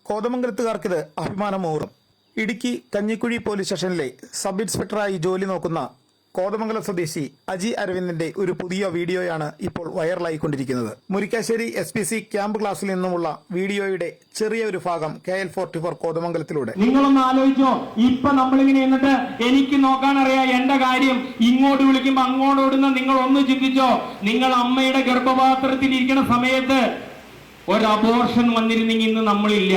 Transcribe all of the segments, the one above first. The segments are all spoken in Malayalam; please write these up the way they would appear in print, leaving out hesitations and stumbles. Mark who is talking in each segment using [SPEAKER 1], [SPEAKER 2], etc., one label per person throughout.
[SPEAKER 1] കോതമംഗലത്തുകാർക്കിത് അഭിമാനമൂറും. ഇടുക്കി കഞ്ഞിക്കുഴി പോലീസ് സ്റ്റേഷനിലെ സബ് ഇൻസ്പെക്ടറായി ജോലി നോക്കുന്ന കോതമംഗലം സ്വദേശി അജി അരവിന്ദിന്റെ ഒരു പുതിയ വീഡിയോയാണ് ഇപ്പോൾ വൈറലായിക്കൊണ്ടിരിക്കുന്നത്. മുരിക്കാശ്ശേരി SPC ക്യാമ്പ് ക്ലാസ്സിൽ നിന്നുമുള്ള വീഡിയോയുടെ ചെറിയ ഒരു ഭാഗം KL44 കോതമംഗലത്തിലൂടെ.
[SPEAKER 2] നിങ്ങളൊന്ന് ആലോചിച്ചോ, ഇപ്പൊ നമ്മളിങ്ങനെ എന്നിട്ട് എനിക്ക് നോക്കാനറിയാം എന്റെ കാര്യം, ഇങ്ങോട്ട് വിളിക്കുമ്പോ അങ്ങോട്ട് ഓടുന്ന നിങ്ങൾ ഒന്ന് ചിന്തിച്ചോ. നിങ്ങൾ അമ്മയുടെ ഗർഭപാത്രത്തിൽ ഇരിക്കുന്ന സമയത്ത് ഒരു അബോർഷൻ വന്നിരുന്നെങ്കിൽ ഇന്ന് നമ്മളില്ല.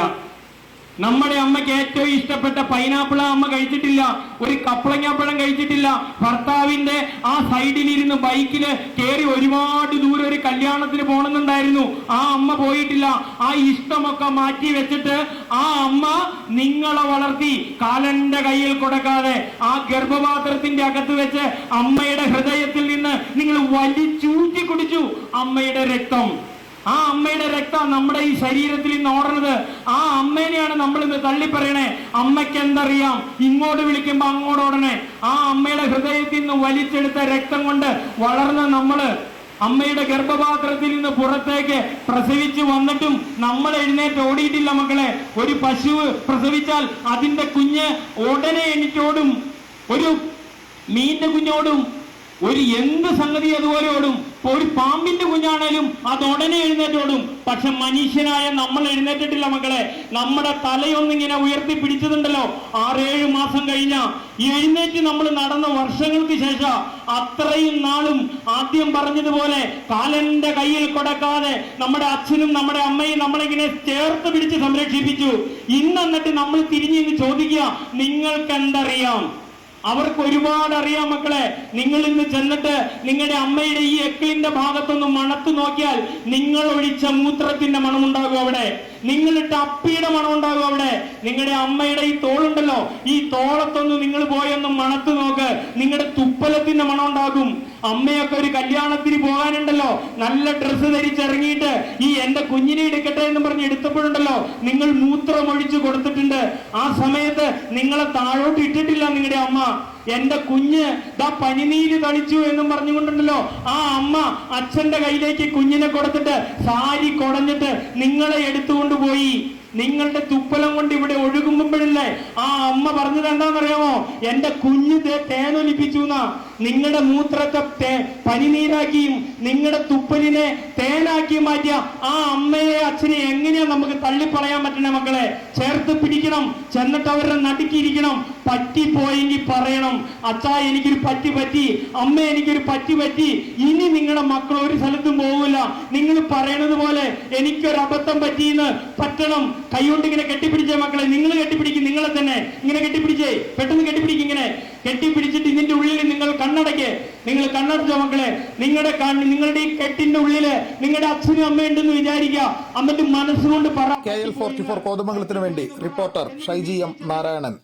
[SPEAKER 2] നമ്മുടെ അമ്മയ്ക്ക് ഏറ്റവും ഇഷ്ടപ്പെട്ട പൈനാപ്പിൾ അമ്മ കഴിച്ചിട്ടില്ല, ഒരു കപ്പളങ്ങാപ്പഴം കഴിച്ചിട്ടില്ല. ഭർത്താവിന്റെ ആ സൈഡിലിരുന്ന് ബൈക്കില് കയറി ഒരുപാട് ദൂരം ഒരു കല്യാണത്തിന് പോകണമെന്നുണ്ടായിരുന്നു, ആ അമ്മ പോയിട്ടില്ല. ആ ഇഷ്ടമൊക്കെ മാറ്റി വെച്ചിട്ട് ആ അമ്മ നിങ്ങളെ വളർത്തി കാലന്റെ കയ്യിൽ കൊടുക്കാതെ ആ ഗർഭപാത്രത്തിന്റെ അകത്ത് വെച്ച് അമ്മയുടെ ഹൃദയത്തിൽ നിന്ന് നിങ്ങൾ വലിച്ചൂറ്റി കുടിച്ചു അമ്മയുടെ രക്തം. ആ അമ്മയുടെ രക്തം നമ്മുടെ ഈ ശരീരത്തിൽ ഇന്ന് ഓടുന്നത്. ആ അമ്മേനെയാണ് നമ്മൾ ഇന്ന് തള്ളിപ്പറയണേ. അമ്മയ്ക്ക് എന്തറിയാം, ഇങ്ങോട്ട് വിളിക്കുമ്പോ അങ്ങോട്ട് ഓടണേ. ആ അമ്മയുടെ ഹൃദയത്തിൽ നിന്ന് വലിച്ചെടുത്ത രക്തം കൊണ്ട് വളർന്ന നമ്മള് അമ്മയുടെ ഗർഭപാത്രത്തിൽ നിന്ന് പുറത്തേക്ക് പ്രസവിച്ചു വന്നിട്ടും നമ്മൾ എഴുന്നേറ്റ് ഓടിയിട്ടില്ല മക്കളെ. ഒരു പശു പ്രസവിച്ചാൽ അതിന്റെ കുഞ്ഞ് ഉടനെ എണീറ്റോടും, ഒരു മീനിന്റെ കുഞ്ഞോടും, ഒരു എന്ത് സംഗതി അതുപോലെ ഓടും. ഒരു പാമ്പിന്റെ കുഞ്ഞാണേലും അത് ഉടനെ എഴുന്നേറ്റോടും. പക്ഷെ മനുഷ്യനായ നമ്മൾ എഴുന്നേറ്റിട്ടില്ല മക്കളെ. നമ്മുടെ തലയൊന്നിങ്ങനെ ഉയർത്തി പിടിച്ചതുണ്ടല്ലോ, 6-7 മാസം കഴിഞ്ഞ എഴുന്നേറ്റ് നമ്മൾ നടന്ന വർഷങ്ങൾക്ക് ശേഷം അത്രയും നാളും ആദ്യം പറഞ്ഞതുപോലെ കാലന്റെ കയ്യിൽ കൊടുക്കാതെ നമ്മുടെ അച്ഛനും നമ്മുടെ അമ്മയും നമ്മളിങ്ങനെ ചേർത്ത് പിടിച്ച് സംരക്ഷിപ്പിച്ചു. എന്നിട്ട് നമ്മൾ തിരിഞ്ഞ് ചോദിക്കുക, നിങ്ങൾക്ക് എന്തറിയാം? അവർക്ക് ഒരുപാട് അറിയാം മക്കളെ. നിങ്ങൾ ഇന്ന് ചെന്നിട്ട് നിങ്ങളുടെ അമ്മയുടെ ഈ എക്കിളിന്റെ ഭാഗത്തൊന്ന് മണത്ത് നോക്കിയാൽ നിങ്ങൾ ഒഴിച്ച മൂത്രത്തിന്റെ മണമുണ്ടാകും അവിടെ, നിങ്ങളിട്ട അപ്പിയുടെ മണമുണ്ടാകും അവിടെ. നിങ്ങളുടെ അമ്മയുടെ ഈ തോളുണ്ടല്ലോ, ഈ തോളത്തൊന്ന് നിങ്ങൾ പോയൊന്ന് മണത്ത് നോക്ക്, നിങ്ങളുടെ തുപ്പലത്തിന്റെ മണം ഉണ്ടാകും. അമ്മയൊക്കെ ഒരു കല്യാണത്തിന് പോകാനുണ്ടല്ലോ, നല്ല ഡ്രസ്സ് ധരിച്ചിറങ്ങിയിട്ട് ഈ എന്റെ കുഞ്ഞിനെ എടുക്കട്ടെ എന്ന് പറഞ്ഞ് എടുത്തപ്പോഴുണ്ടല്ലോ, നിങ്ങൾ മൂത്രം ഒഴിച്ചു കൊടുത്തിട്ടുണ്ട്. ആ സമയത്ത് നിങ്ങളെ താഴോട്ട് ഇട്ടിട്ടില്ല നിങ്ങളുടെ അമ്മ. എന്റെ കുഞ്ഞ് ദാ പനിനീര് തളിച്ചു എന്നും പറഞ്ഞുകൊണ്ടുണ്ടല്ലോ, ആ അമ്മ അച്ഛന്റെ കയ്യിലേക്ക് കുഞ്ഞിനെ കൊടുത്തിട്ട് സാരി കുടഞ്ഞിട്ട് നിങ്ങളെ എടുത്തുകൊണ്ടുപോയി. നിങ്ങളുടെ തുപ്പലം കൊണ്ട് ഇവിടെ ഒഴുകുമ്പോഴല്ലേ ആ അമ്മ പറഞ്ഞത് എന്താണെന്നറിയാമോ? എന്റെ കുഞ്ഞ് തേനൊലിപ്പിച്ചു എന്നാ. നിങ്ങളുടെ മൂത്രത്തെ പനിനീരാക്കിയും നിങ്ങളുടെ തുപ്പലിനെ തേനാക്കി മാറ്റിയ ആ അമ്മയെ അച്ഛനെ എങ്ങനെയാ നമുക്ക് തള്ളിപ്പറയാൻ പറ്റണേ മക്കളെ? ചേർത്ത് പിടിക്കണം, ചെന്നിട്ട് അവരുടെ നടുക്കിയിരിക്കണം. പറ്റിപ്പോയെങ്കിൽ പറയണം, അച്ഛാ എനിക്കൊരു പറ്റി, അമ്മ എനിക്കൊരു പറ്റി. ഇനി നിങ്ങളുടെ മക്കൾ ഒരു സ്ഥലത്തും പോകില്ല. നിങ്ങൾ പറയണത് പോലെ എനിക്കൊരു അബദ്ധം പറ്റിയെന്ന് പറ്റണം. കൈകൊണ്ട് ഇങ്ങനെ കെട്ടിപ്പിടിച്ചേ മക്കളെ. നിങ്ങൾ കെട്ടിപ്പിടിക്കും, നിങ്ങളെ തന്നെ ഇങ്ങനെ കെട്ടിപ്പിടിച്ചേ, പെട്ടെന്ന് കെട്ടിപ്പിടിക്കും. ഇങ്ങനെ കെട്ടിപ്പിടിച്ചിട്ട് ഇതിന്റെ ഉള്ളിൽ നിങ്ങൾ കണ്ണടയ്ക്ക്, നിങ്ങൾ കണ്ണടച്ചോ മക്കളെ. നിങ്ങളുടെ ഈ കെട്ടിന്റെ ഉള്ളില് നിങ്ങളുടെ അച്ഛനും അമ്മയുണ്ടെന്ന് വിചാരിക്കുക. എന്നിട്ട് മനസ്സുകൊണ്ട് പറ.
[SPEAKER 1] KL44 കോതമംഗലത്തിനു വേണ്ടി റിപ്പോർട്ടർ ഷൈജി M നാരായണൻ.